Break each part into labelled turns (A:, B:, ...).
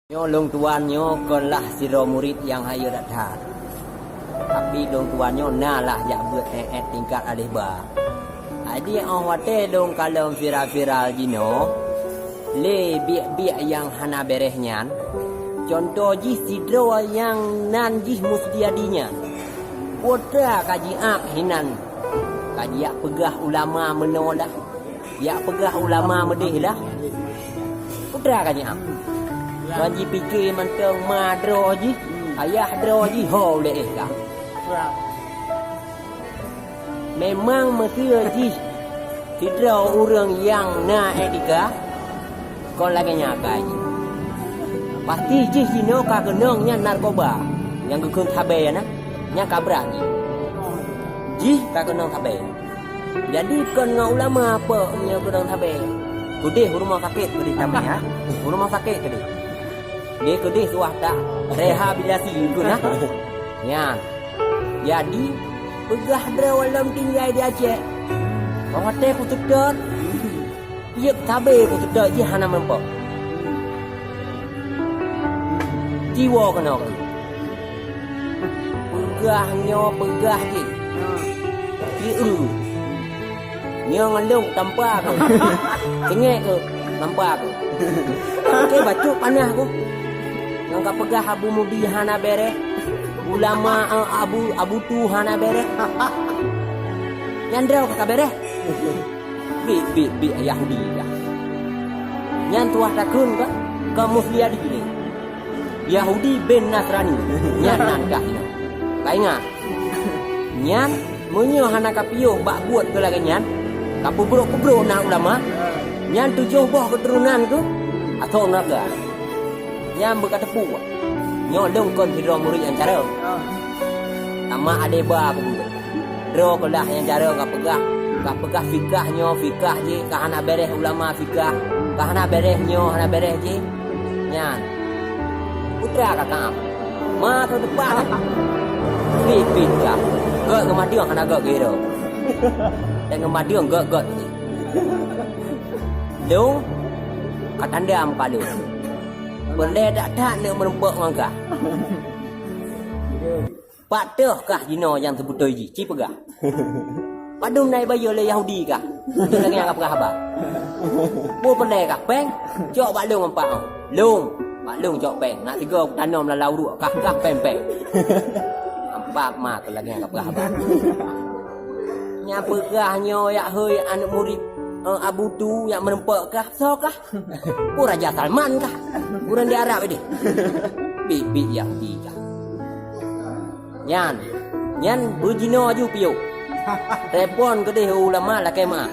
A: Nyo long tuannya konlah siro murid yang hayo datang. Tapi long tuannya nalah jak buat tingkat alih ba. Adi ang wate long kalau viral-viral jino. Le biak-biak yang hana berehnya. Contoh ji sidro yang nan ji mesti adinya. Potra kaji ak hinan. Kaji ak pegah ulama menolah. Ya pegah ulama medihlah. Potra kaji ak. Kaji fikir mentang madro ji. Ayah dro ji ho le kah. Memang mesti ji sidro orang yang na etika. Kau lagi nyakai. Pasti ji sino ka kenongnya narkoba. Yang kekun tabe na. Nya kabra ji. Ji ka kenong tabe. Jadi kena ulama apa nya kenong tabe. Kudih rumah sakit kudih tambah ha. Rumah sakit kudih. Dia kudih suah tak rehabilitasi itu nah. Ya. Jadi pegah dalam tinggal dia cek. Kau teh ku sedot. Iep tabe ku sedot je hana mempok. Jiwa kena. Pegah je. Iu. Nyo ngelung tanpa ke. Cengek ke tanpa ke. Okey bacuk panah aku. Ngangka pegah abu mudi hana bere. Ulama abu tu hana bere. Nyandra ka bere. Bi Yahudi ka. Nyan tuah takun ka ke musliah di. Yahudi ben Nasrani. Nyan nan ka ino. Ka ingat. Nyan munyo hana ka piyo bak buat ke lagi nyan. Ka kubro na ulama. Nyan tujuh boh keturunan tu atau naga. Yang berkata puak. Nyolong kon hidro murid yang cara. Nama adeba aku buat. Dro kelah yang cara ngap pegah fikah je ka hana bereh ulama fikah. Ka hana bereh je. Nyan. Putra kakak. Ma ke depan. Pipit ka. Gak ngemadiang hana gak gero. Dan ngemadiang gak. Lu katanda am kalu. Boleh tak nak merempok ngangka. Patah kah jino yang sebutoi ji ci pegah. Padum nai bayo le Yahudi kah. Tu lagi ngap pegah ba. Bu boleh kah peng. Cok bak long empat. Long. Bak long cok peng. Nak tiga tanam lalau duk kah peng. Empat mak lagi ngap pegah ba. Nya pegahnya ya heuy anak murid Abu tu yang merempak kah? So kah? Raja Salman kah? Orang di Arab ini. Bibi Yahudi kah? Nyan berjino aju piu. Telepon ke dia ulama lah kema.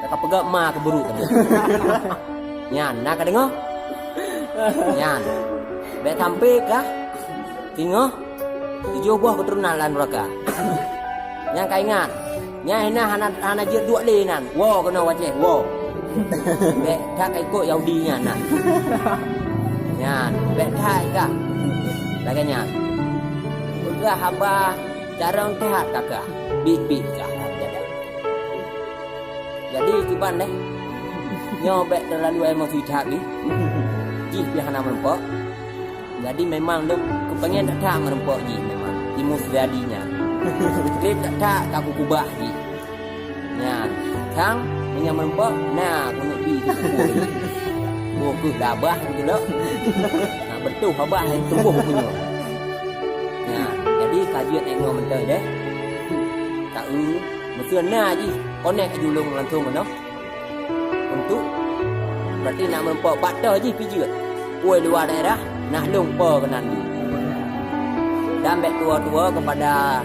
A: Nak pegak ma ke buru tadi. Nyan nak dengar? Nyan. Bet sampai kah? Tengok. Tujuh buah keturunan lan mereka. Yang kau ingat? Nyai na hana je dua le nan. Wo kena wajeh wo. Bek tak ikut Yahudi nya nan. Nyan, bek tak ka. Lagi nyan. Uga haba jarang tak kakak. Bit ka jadi kiban deh. Nyo bek terlalu emosi tak ni. Ji dia hana merempok. Jadi memang lu kepengen tak merempok ji memang. Imus jadinya. Dia tak aku kubah ni. Nah, kang punya merempok. Nah, aku bi. Gua ke dabah gitu loh. Nah, betul habah tumbuh punya. Nah, jadi kajian engau mentai deh. Tak mesti na ji. Konek julung langsung no. Untuk berarti nak merempok patah ji pijut. Oi luar daerah nak lumpur kenan ni. Dan baik tua-tua kepada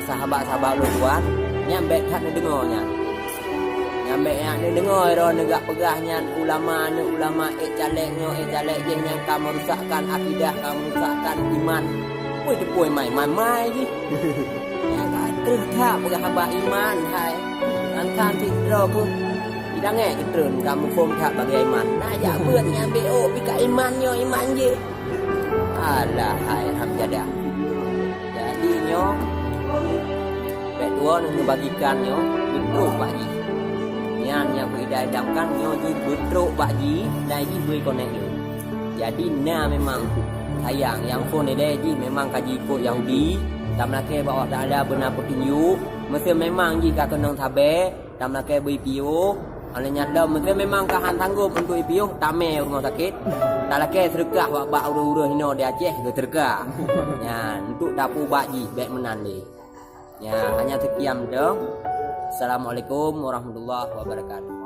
A: sahabat-sahabat luar nyambek tak dengarnya. Nyambek yang dengar ro negak pegahnya ulama calek je yang kamu rusakkan akidah, kamu rusakkan iman. Oi depui mai je. Yang terus tak pegah hamba iman hai. Angkan tidro ku. Idang ketrun kamu form tak bagi iman. Nah ya buat nyambek pika imannya iman je. Alah hai hamjadah. Jadi nyo betul nak bagikan nyo betul bagi. Yang beridam-idamkan nyo ji betul bagi dan ji beri konek. Jadi memang sayang yang phone dia ji memang kaji ikut Yahudi. Tak melaki bawah tak ada benar petunjuk. Mesti memang jika kena tabe, tak melaki BPO. Alanya dah mesti memang kahan tanggup untuk BPO, tamai rumah sakit. Tak laki terkah bak urus-urus hino di Aceh ke terkah. Ya, untuk dapu baji baik menan ni. Ya, hanya sekian dah. Assalamualaikum warahmatullahi wabarakatuh.